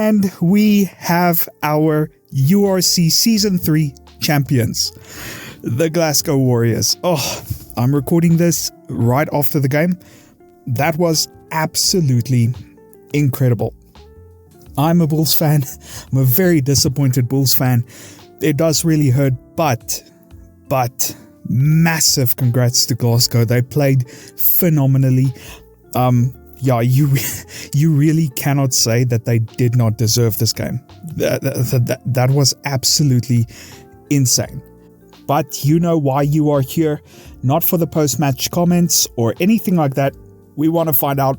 And we have our URC Season 3 champions, the Glasgow Warriors. Oh, I'm recording this right after the game. That was absolutely incredible. I'm a Bulls fan. I'm a very disappointed Bulls fan. It does really hurt, but massive congrats to Glasgow. They played phenomenally. You really cannot say that they did not deserve this game. That was absolutely insane. But you know why you are here, not for the post-match comments or anything like that. We want to find out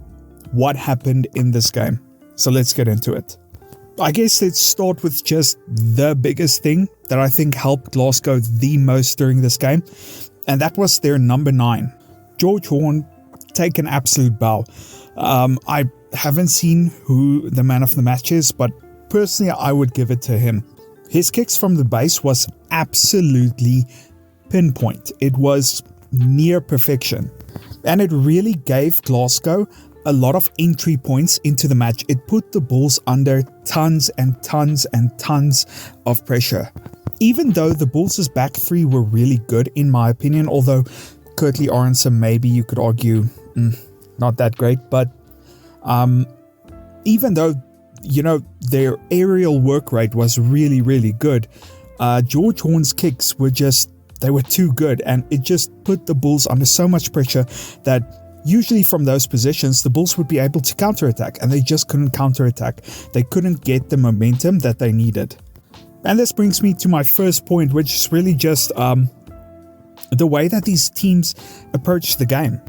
what happened in this game. So let's get into it. I guess let's start with just the biggest thing that I think helped Glasgow the most during this game, and that was their number 9. George Horn, take an absolute bow. I haven't seen who the man of the match is, but personally I would give it to him. His kicks from the base was absolutely pinpoint. It was near perfection, and it really gave Glasgow a lot of entry points into the match. It put the Bulls under tons and tons and tons of pressure. Even though the Bulls' back three were really good in my opinion, although Kurtley Aronson maybe you could argue not that great, but even though their aerial work rate was really, really good, George Horn's kicks were they were too good, and it just put the Bulls under so much pressure that usually from those positions, the Bulls would be able to counterattack, and they just couldn't counterattack. They couldn't get the momentum that they needed. And this brings me to my first point, which is really just the way that these teams approach the game.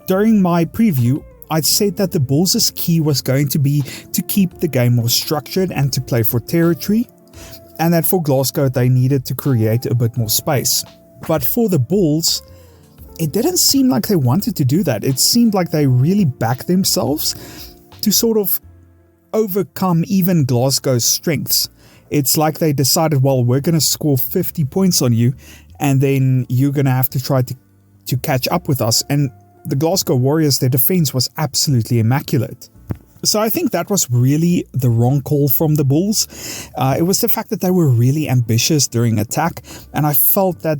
During my preview, I said that the Bulls' key was going to be to keep the game more structured and to play for territory, and that for Glasgow they needed to create a bit more space. But for the Bulls, it didn't seem like they wanted to do that. It seemed like they really backed themselves to sort of overcome even Glasgow's strengths. It's like they decided, well, we're going to score 50 points on you, and then you're going to have to try to catch up with us. And the Glasgow Warriors, their defense was absolutely immaculate. So I think that was really the wrong call from the Bulls. It was the fact that they were really ambitious during attack, and I felt that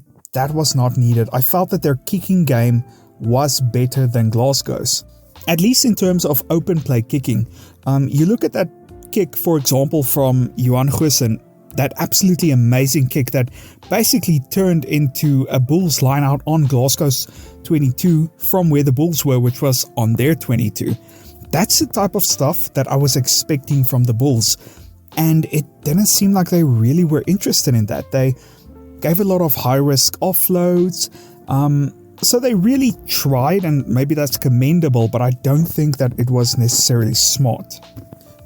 was not needed. I felt that their kicking game was better than Glasgow's, at least in terms of open play kicking. You look at that kick, for example, from Johan Goosen, that absolutely amazing kick that basically turned into a Bulls lineout on Glasgow's 22 from where the Bulls were, which was on their 22. That's the type of stuff that I was expecting from the Bulls, and it didn't seem like they really were interested in that. They gave a lot of high-risk offloads, so they really tried, and maybe that's commendable, but I don't think that it was necessarily smart.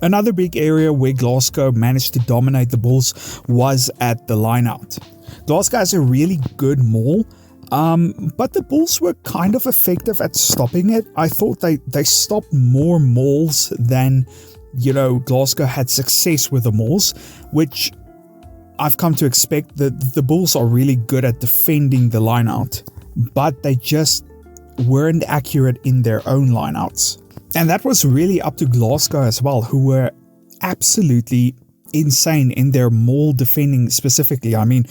Another big area where Glasgow managed to dominate the Bulls was at the lineout. Glasgow has a really good maul, but the Bulls were kind of effective at stopping it. I thought they stopped more mauls than, Glasgow had success with the mauls, which I've come to expect. That the Bulls are really good at defending the lineout, but they just weren't accurate in their own lineouts. And that was really up to Glasgow as well, who were absolutely insane in their maul defending specifically. I mean,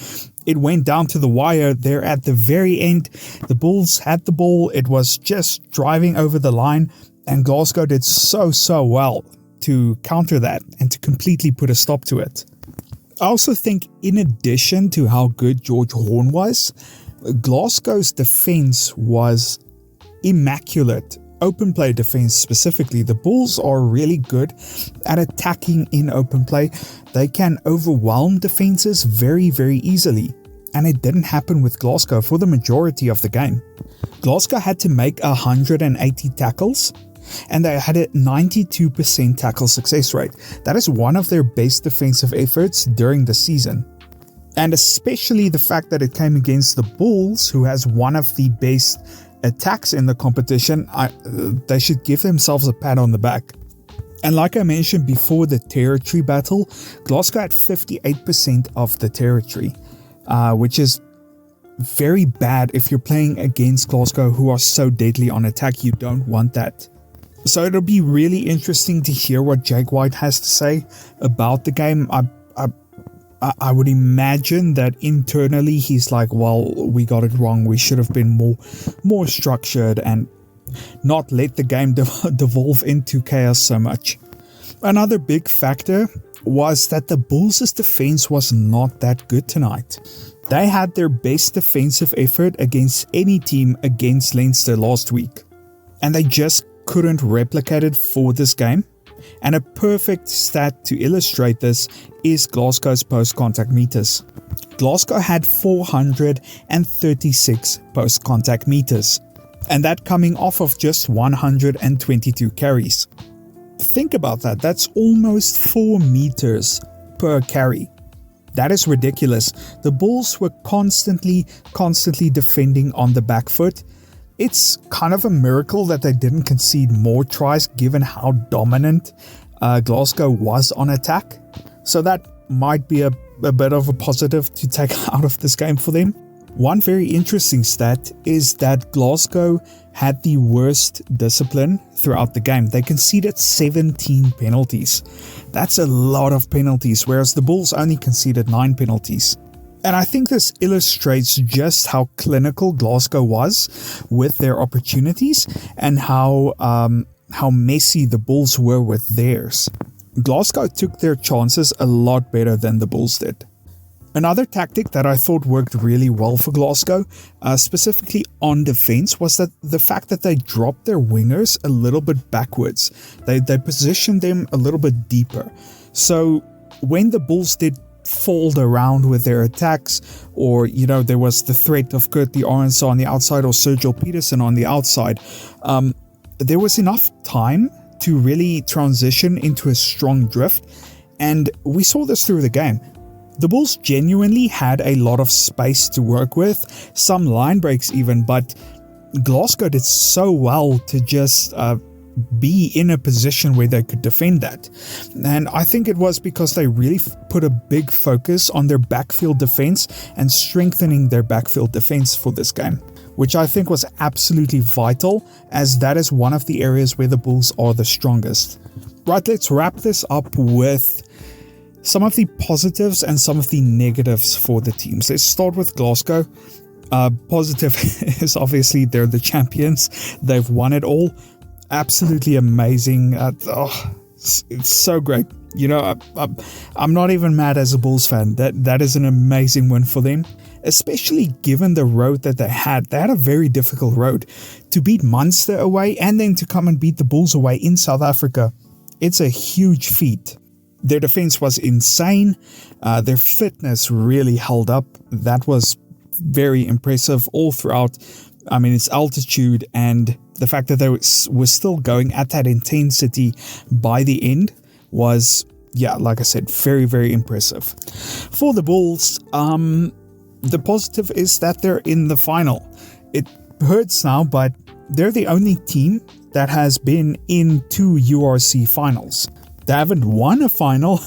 it went down to the wire there at the very end. The Bulls had the ball. It was just driving over the line, and Glasgow did so well to counter that and to completely put a stop to it. I also think, in addition to how good George Horn was, Glasgow's defense was immaculate. Open play defense specifically. The Bulls are really good at attacking in open play. They can overwhelm defenses very, very easily. And it didn't happen with Glasgow for the majority of the game. Glasgow had to make 180 tackles, and they had a 92% tackle success rate. That is one of their best defensive efforts during the season. And especially the fact that it came against the Bulls, who has one of the best attacks in the competition, they should give themselves a pat on the back. And like I mentioned before the territory battle, Glasgow had 58% of the territory, which is very bad if you're playing against Glasgow, who are so deadly on attack. You don't want that. So it'll be really interesting to hear what Jake White has to say about the game. I would imagine that internally he's like, well, we got it wrong. We should have been more structured and not let the game devolve into chaos so much. Another big factor was that the Bulls' defense was not that good tonight. They had their best defensive effort against any team against Leinster last week, and they just couldn't replicate it for this game. And a perfect stat to illustrate this is Glasgow's post-contact meters. Glasgow had 436 post-contact meters, and that coming off of just 122 carries. Think about that, that's almost 4 meters per carry. That is ridiculous. The Bulls were constantly defending on the back foot. It's kind of a miracle that they didn't concede more tries given how dominant Glasgow was on attack. So that might be a bit of a positive to take out of this game for them. One very interesting stat is that Glasgow had the worst discipline throughout the game. They conceded 17 penalties. That's a lot of penalties, whereas the Bulls only conceded 9 penalties. And I think this illustrates just how clinical Glasgow was with their opportunities and how messy the Bulls were with theirs. Glasgow took their chances a lot better than the Bulls did. Another tactic that I thought worked really well for Glasgow, specifically on defense, was that the fact that they dropped their wingers a little bit backwards. They positioned them a little bit deeper. So when the Bulls did fold around with their attacks, or there was the threat of Kurt Arons on the outside or Sergio Peterson on the outside, there was enough time to really transition into a strong drift, and we saw this through the game. The Bulls genuinely had a lot of space to work with, some line breaks even, but Glasgow did so well to just be in a position where they could defend that. And I think it was because they really put a big focus on their backfield defense and strengthening their backfield defense for this game, which I think was absolutely vital, as that is one of the areas where the Bulls are the strongest. Right, let's wrap this up with some of the positives and some of the negatives for the teams. Let's start with Glasgow. Positive is obviously they're the champions. They've won it all. Absolutely amazing. It's so great. I'm not even mad as a Bulls fan. That is an amazing win for them, especially given the road that they had. They had a very difficult road to beat Munster away and then to come and beat the Bulls away in South Africa. It's a huge feat. Their defense was insane. Their fitness really held up. That was very impressive all throughout. I mean, it's altitude and the fact that they were still going at that intensity by the end was, like I said, very, very impressive. For the Bulls, the positive is that they're in the final. It hurts now, but they're the only team that has been in 2 URC finals. They haven't won a final,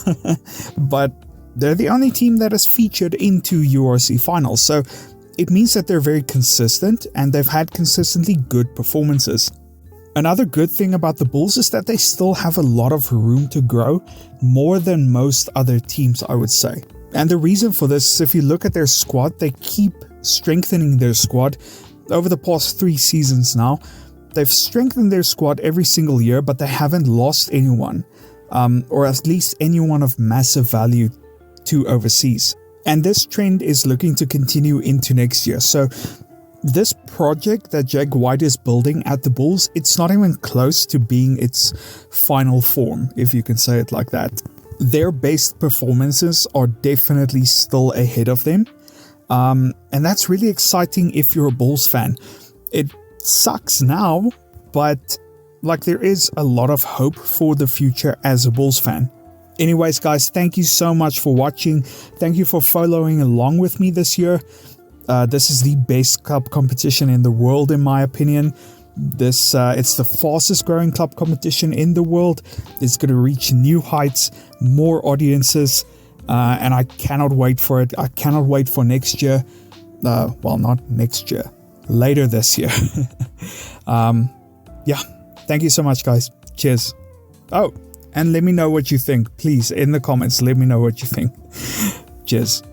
but they're the only team that has featured in 2 URC finals. So it means that they're very consistent and they've had consistently good performances. Another good thing about the Bulls is that they still have a lot of room to grow, more than most other teams, I would say. And the reason for this is if you look at their squad, they keep strengthening their squad. Over the past 3 seasons now, they've strengthened their squad every single year, but they haven't lost anyone, or at least anyone of massive value to overseas. And this trend is looking to continue into next year. So this project that Jake White is building at the Bulls, it's not even close to being its final form, if you can say it like that. Their best performances are definitely still ahead of them. And that's really exciting if you're a Bulls fan. It sucks now, but there is a lot of hope for the future as a Bulls fan. Anyways, guys, thank you so much for watching. Thank you for following along with me this year. This is the best club competition in the world, in my opinion. It's the fastest growing club competition in the world. It's going to reach new heights, more audiences, and I cannot wait for it. I cannot wait for next year. Not next year, later this year. Thank you so much, guys. Cheers. Oh, and let me know what you think. Please, in the comments, let me know what you think. Cheers.